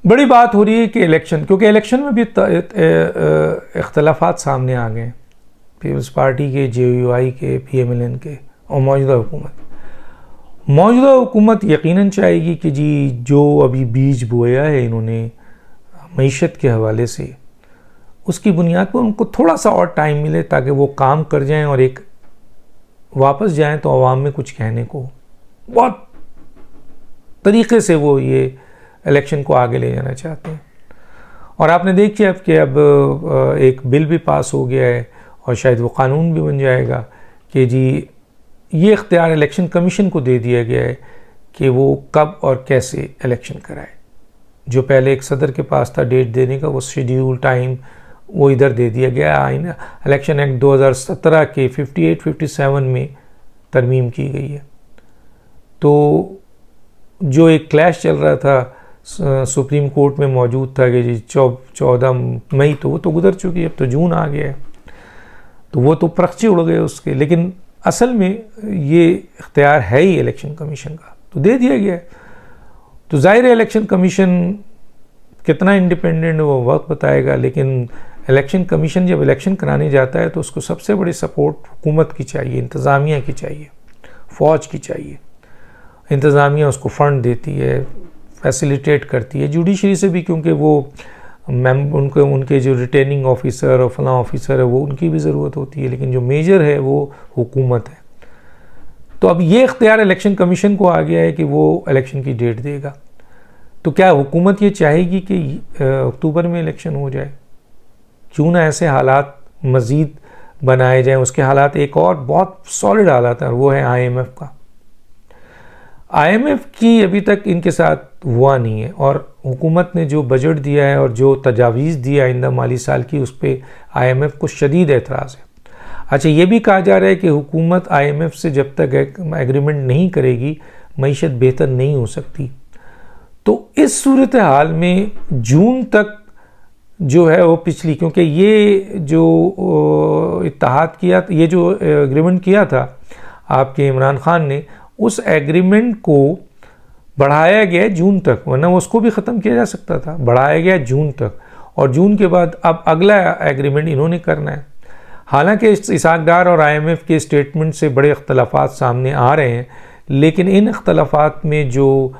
बड़ी बात हो रही है कि इलेक्शन, क्योंकि इलेक्शन में भी इख्तलाफात सामने आ गए पीपल्स पार्टी के, JUI के, PMLN के और मौजूदा हुकूमत यकीनन चाहेगी कि जी जो अभी बीज बोया है इन्होंने मईशत के हवाले से, उसकी बुनियाद पर उनको थोड़ा सा और टाइम मिले ताकि वो काम कर जाएं और एक वापस जाएं तो आवाम में कुछ कहने को, बहुत तरीके से वो ये इलेक्शन को आगे ले जाना चाहते हैं। और आपने देखिए अब कि अब एक बिल भी पास हो गया है और शायद वो कानून भी बन जाएगा कि जी ये इख्तियार इलेक्शन कमीशन को दे दिया गया है कि वो कब और कैसे इलेक्शन कराए। जो पहले एक सदर के पास था डेट देने का, वो शेड्यूल टाइम वो इधर दे दिया गया। आइन इलेक्शन एक्ट 2017 के 58-57 में तरमीम की गई है। तो जो एक क्लैश चल रहा था सुप्रीम कोर्ट में मौजूद था कि जी 14 मई तो वो तो गुजर चुकी है, अब तो जून आ गया है, तो वो तो पर्चे उड़ गए उसके। लेकिन असल में ये इख्तियार है ही इलेक्शन कमीशन का, तो दे दिया गया है। तो ज़ाहिर है इलेक्शन कमीशन कितना इंडिपेंडेंट वो वक्त बताएगा, लेकिन इलेक्शन कमीशन जब इलेक्शन कराने जाता है तो उसको सबसे बड़ी सपोर्ट हुकूमत की चाहिए, इंतज़ामिया की चाहिए, फ़ौज की चाहिए। इंतज़ामिया उसको फ़ंड देती है, फैसिलिटेट करती है, जुडिशरी से भी, क्योंकि वो उनके जो रिटेनिंग ऑफिसर और फलां ऑफिसर है वो उनकी भी ज़रूरत होती है, लेकिन जो मेजर है वो हुकूमत है। तो अब ये इख्तियार इलेक्शन कमीशन को आ गया है कि वो इलेक्शन की डेट देगा। तो क्या हुकूमत ये चाहेगी कि अक्टूबर में इलेक्शन हो जाए? क्यों ना ऐसे हालात मज़ीद बनाए जाएं। उसके हालात एक और बहुत सॉलिड हालात हैं और वो है IMF का। IMF की अभी तक इनके साथ हुआ नहीं है और हुकूमत ने जो बजट दिया है और जो तजावीज़ दिया आइंदा माली साल की, उस पर IMF को शदीद एतराज़ है। अच्छा, ये भी कहा जा रहा है कि हुकूमत IMF से जब तक एग्रीमेंट नहीं करेगी मईशत बेहतर नहीं हो सकती। तो इस सूरत हाल में जून तक जो है वो पिछली, क्योंकि ये जो इत्तेहाद किया, ये जो एग्रीमेंट किया था आपके इमरान खान ने, उस एग्रीमेंट को बढ़ाया गया जून तक, वरना उसको भी ख़त्म किया जा सकता था। बढ़ाया गया जून तक और जून के बाद अब अगला एग्रीमेंट इन्होंने करना है। हालांकि इसहाक डार और IMF के स्टेटमेंट से बड़े अख्तलाफात सामने आ रहे हैं, लेकिन इन अख्तलाफात में जो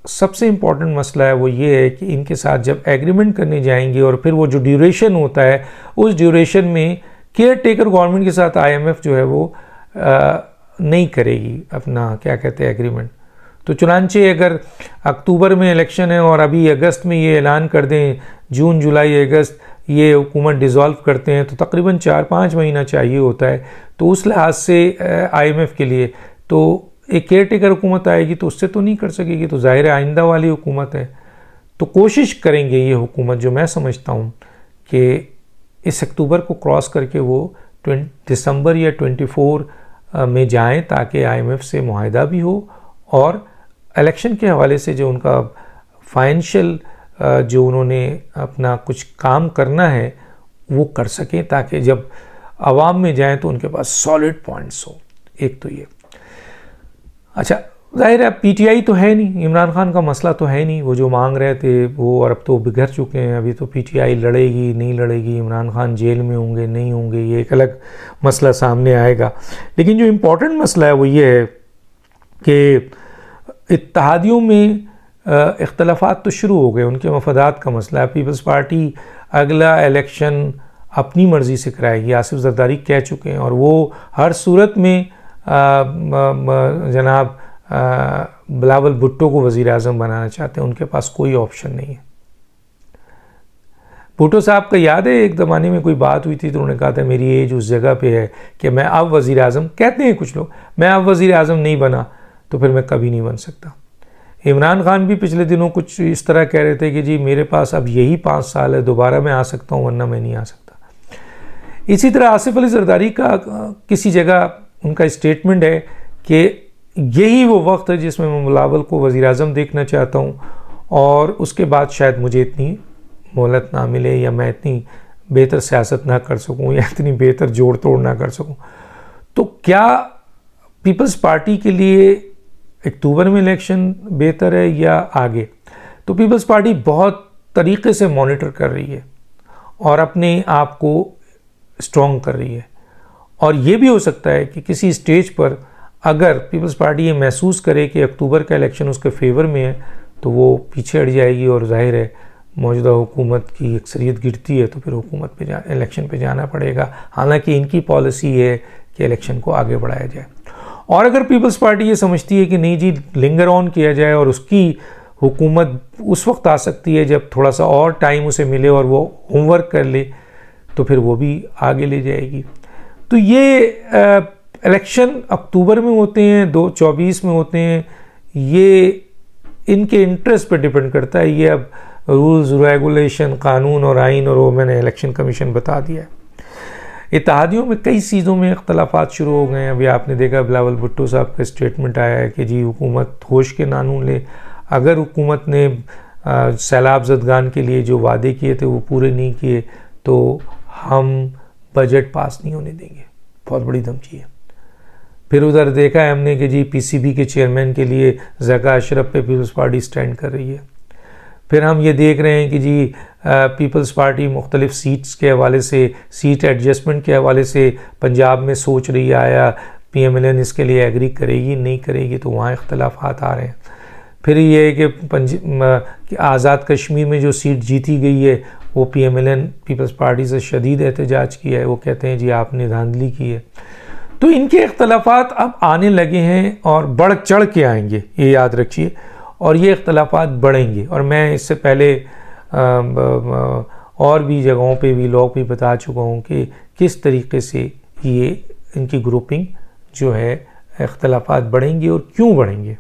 सबसे इम्पॉर्टेंट मसला है वो ये है कि इनके साथ जब एग्रीमेंट करने जाएंगे और फिर वो जो ड्यूरेशन होता है, उस ड्यूरेशन में केयर टेकर गवर्नमेंट के साथ IMF जो है वो नहीं करेगी अपना क्या कहते हैं एग्रीमेंट। तो चुनांचे अगर अक्टूबर में इलेक्शन है और अभी अगस्त में ये ऐलान कर दें, जून जुलाई अगस्त ये हुकूमत डिज़ोल्व करते हैं, तो तकरीबन 4-5 महीना चाहिए होता है। तो उस लिहाज से IMF के लिए तो एक केयर टेकर हुकूमत आएगी तो उससे तो नहीं कर सकेगी, तो ज़ाहिर आइंदा वाली हुकूमत है। तो कोशिश करेंगे ये हुकूमत, जो मैं समझता हूँ कि इस अक्टूबर को क्रॉस करके वो दिसंबर या 24 में जाएं, ताकि IMF से मुआहदा भी हो और इलेक्शन के हवाले से जो उनका फाइनेंशियल जो उन्होंने अपना कुछ काम करना है वो कर सकें, ताकि जब आवाम में जाएं तो उनके पास सॉलिड पॉइंट्स हो। एक तो ये। अच्छा, जाहिर है PTI तो है नहीं, इमरान खान का मसला तो है नहीं, वो जो मांग रहे थे वो, और अब तो बिगड़ चुके हैं। अभी तो PTI लड़ेगी नहीं लड़ेगी, इमरान खान जेल में होंगे नहीं होंगे, ये एक अलग मसला सामने आएगा। लेकिन जो इम्पोर्टेंट मसला है वो ये है कि इत्तेहादियों में इख्तलाफात तो शुरू हो गए, उनके मफादात का मसला है। पीपल्स पार्टी अगला इलेक्शन अपनी मर्ज़ी से कराएगी, आसिफ जरदारी कह चुके हैं, और वो हर सूरत में जनाब बिलावल भुट्टो को वज़ीर आज़म बनाना चाहते हैं। उनके पास कोई ऑप्शन नहीं है। भुट्टो साहब का याद है एक ज़माने में कोई बात हुई थी तो उन्होंने कहा था मेरी एज उस जगह पे है कि मैं अब वज़ीर आज़म, कहते हैं कुछ लोग, मैं अब वज़ीर आज़म नहीं बना तो फिर मैं कभी नहीं बन सकता। इमरान खान भी पिछले दिनों कुछ इस तरह कह रहे थे कि जी मेरे पास अब यही 5 साल है, दोबारा मैं आ सकता हूँ वरना मैं नहीं आ सकता। इसी तरह आसिफ अली जरदारी का किसी जगह उनका स्टेटमेंट है कि यही वो वक्त है जिसमें मैं बिलावल को वज़ीर आज़म देखना चाहता हूँ और उसके बाद शायद मुझे इतनी मोहलत ना मिले या मैं इतनी बेहतर सियासत ना कर सकूँ या इतनी बेहतर जोड़ तोड़ ना कर सकूँ। तो क्या पीपल्स पार्टी के लिए अक्टूबर में इलेक्शन बेहतर है या आगे? तो पीपल्स पार्टी बहुत तरीके से मॉनिटर कर रही है और अपने आप को स्ट्रॉन्ग कर रही है। और ये भी हो सकता है कि किसी स्टेज पर अगर पीपल्स पार्टी ये महसूस करे कि अक्टूबर का इलेक्शन उसके फेवर में है तो वो पीछे हट जाएगी और जाहिर है मौजूदा हुकूमत की अक्सरियत गिरती है तो फिर हुकूमत पे इलेक्शन पे जाना पड़ेगा। हालांकि इनकी पॉलिसी है कि इलेक्शन को आगे बढ़ाया जाए। और अगर पीपल्स पार्टी ये समझती है कि नहीं जी लिंगर ऑन किया जाए और उसकी हुकूमत उस वक्त आ सकती है जब थोड़ा सा और टाइम उसे मिले और वो होमवर्क कर ले, तो फिर वो भी आगे ले जाएगी। तो ये इलेक्शन अक्टूबर में होते हैं, 2024 में होते हैं, ये इनके इंटरेस्ट पर डिपेंड करता है। ये अब रूल्स रेगुलेशन कानून और आइन और वो मैंने इलेक्शन कमीशन बता दिया है। इत्तेहादियों में कई चीज़ों में इख्तलाफात शुरू हो गए हैं। अभी आपने देखा बिलावल भुट्टो साहब का स्टेटमेंट आया है कि जी हुकूमत होश के कानून ले, अगर हुकूमत ने सैलाब ज़दगान के लिए जो वादे किए थे वो पूरे नहीं किए तो हम बजट पास नहीं होने देंगे। बहुत बड़ी धमकी है। फिर उधर देखा है हमने कि जी पीसीबी के चेयरमैन के लिए ज़का अशरफ पे पीपल्स पार्टी स्टैंड कर रही है। फिर हम ये देख रहे हैं कि जी पीपल्स पार्टी मुख्तलिफ सीट्स के हवाले से, सीट एडजस्टमेंट के हवाले से पंजाब में सोच रही है आया PMLN इसके लिए एग्री करेगी नहीं करेगी, तो वहाँ इख्तलाफात आ रहे हैं। फिर ये है कि आज़ाद कश्मीर में जो सीट जीती गई है वो PMLN पीपल्स पार्टी से शदीद एहतजाज किया है। वो कहते हैं जी आपने धांधली की है। तो इनके इख्तलाफात अब आने लगे हैं और बढ़ चढ़ के आएंगे, ये याद रखिए। और ये इख्तलाफात बढ़ेंगे। और मैं इससे पहले और भी जगहों पे व्लॉग भी बता चुका हूँ कि किस तरीके से ये इनकी ग्रुपिंग जो है इख्तलाफात बढ़ेंगी और क्यों बढ़ेंगे।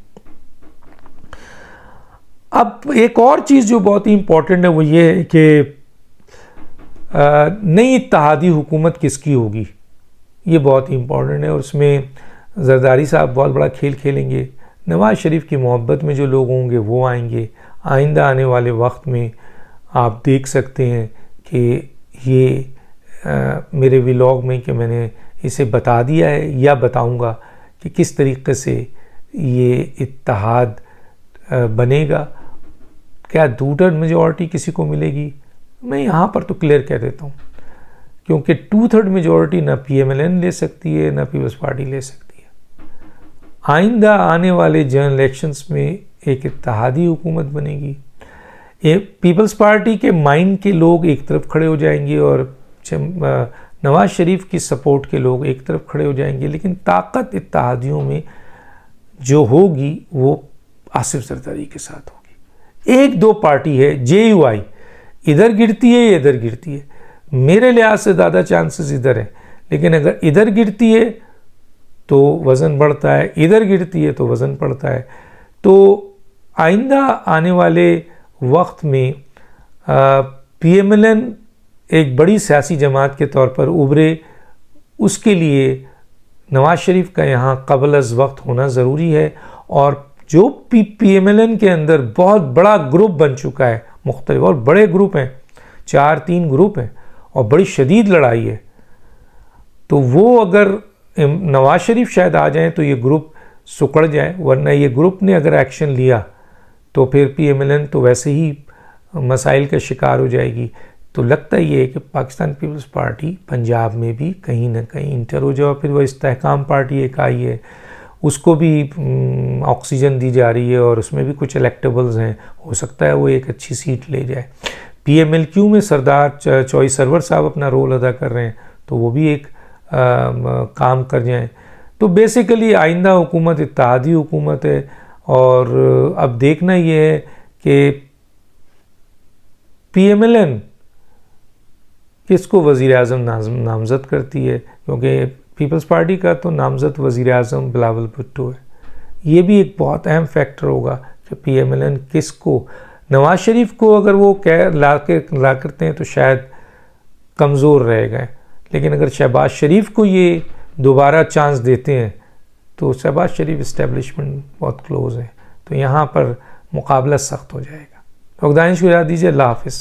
अब एक और चीज़ जो बहुत ही इम्पोर्टेंट है वो ये है कि नई इत्तेहादी हुकूमत किसकी होगी, ये बहुत ही इम्पोर्टेंट है। और उसमें जरदारी साहब बहुत बड़ा खेल खेलेंगे। नवाज़ शरीफ की मोहब्बत में जो लोग होंगे वो आएंगे। आइंदा आने वाले वक्त में आप देख सकते हैं कि ये मेरे व्लॉग में कि मैंने इसे बता दिया है या बताऊंगा कि किस तरीके से ये इत्तेहाद बनेगा। क्या 2/3 मेजॉरिटी किसी को मिलेगी? मैं यहाँ पर तो क्लियर कह देता हूँ, क्योंकि 2/3 मेजॉरिटी ना PMLN ले सकती है ना पीपल्स पार्टी ले सकती है। आइंदा आने वाले जनरल इलेक्शंस में एक इत्तेहादी हुकूमत बनेगी। पीपल्स पार्टी के माइंड के लोग एक तरफ खड़े हो जाएंगे और नवाज़ शरीफ की सपोर्ट के लोग एक तरफ खड़े हो जाएंगे। लेकिन ताकत इत्तेहादियों में जो होगी वो आसिफ जरदारी के साथ होगी। 1-2 पार्टी है JUI, इधर गिरती है या इधर गिरती है। मेरे लिहाज से ज़्यादा चांसेस इधर है, लेकिन अगर इधर गिरती है तो वज़न बढ़ता है, इधर गिरती है तो वज़न पड़ता है। तो आइंदा आने वाले वक्त में PMLN एक बड़ी सियासी जमात के तौर पर उभरे, उसके लिए नवाज़ शरीफ का यहाँ कबल अज़ वक्त होना ज़रूरी है। और जो PMLN के अंदर बहुत बड़ा ग्रुप बन चुका है, मुख्तलिफ और बड़े ग्रुप हैं, 4-3 ग्रुप हैं और बड़ी शदीद लड़ाई है, तो वो अगर नवाज़ शरीफ शायद आ जाएं तो ये ग्रुप सुकड़ जाए। वरना ये ग्रुप ने अगर एक्शन लिया तो फिर PMLN तो वैसे ही मसाइल का शिकार हो जाएगी। तो लगता ये है कि पाकिस्तान पीपल्स पार्टी पंजाब में भी कहीं ना कहीं इंटर हो जाए। फिर वो इस्तेहकाम पार्टी एक आई है, उसको भी ऑक्सीजन दी जा रही है और उसमें भी कुछ इलेक्टेबल्स हैं, हो सकता है वो एक अच्छी सीट ले जाए। PMLQ में सरदार चौई सरवर साहब अपना रोल अदा कर रहे हैं, तो वो भी एक काम कर जाएं। तो बेसिकली आइंदा हुकूमत इत्तेहादी हुकूमत है। और अब देखना ये है कि PMLN किसको वज़ीर आज़म नामज़द करती है, क्योंकि पीपल्स पार्टी का तो नामज़द वज़ीर आज़म बिलावल भुट्टो है। ये भी एक बहुत अहम फैक्टर होगा कि PMLN किसको, नवाज़ शरीफ को अगर वो ला करते हैं तो शायद कमज़ोर रहेगा। लेकिन अगर शहबाज शरीफ को ये दोबारा चांस देते हैं तो शहबाज शरीफ इस्टेब्लिशमेंट बहुत क्लोज़ है, तो यहाँ पर मुकाबला सख्त हो जाएगा। तो दानिश को याद दीजिए। अल्लाह हाफ़िज़।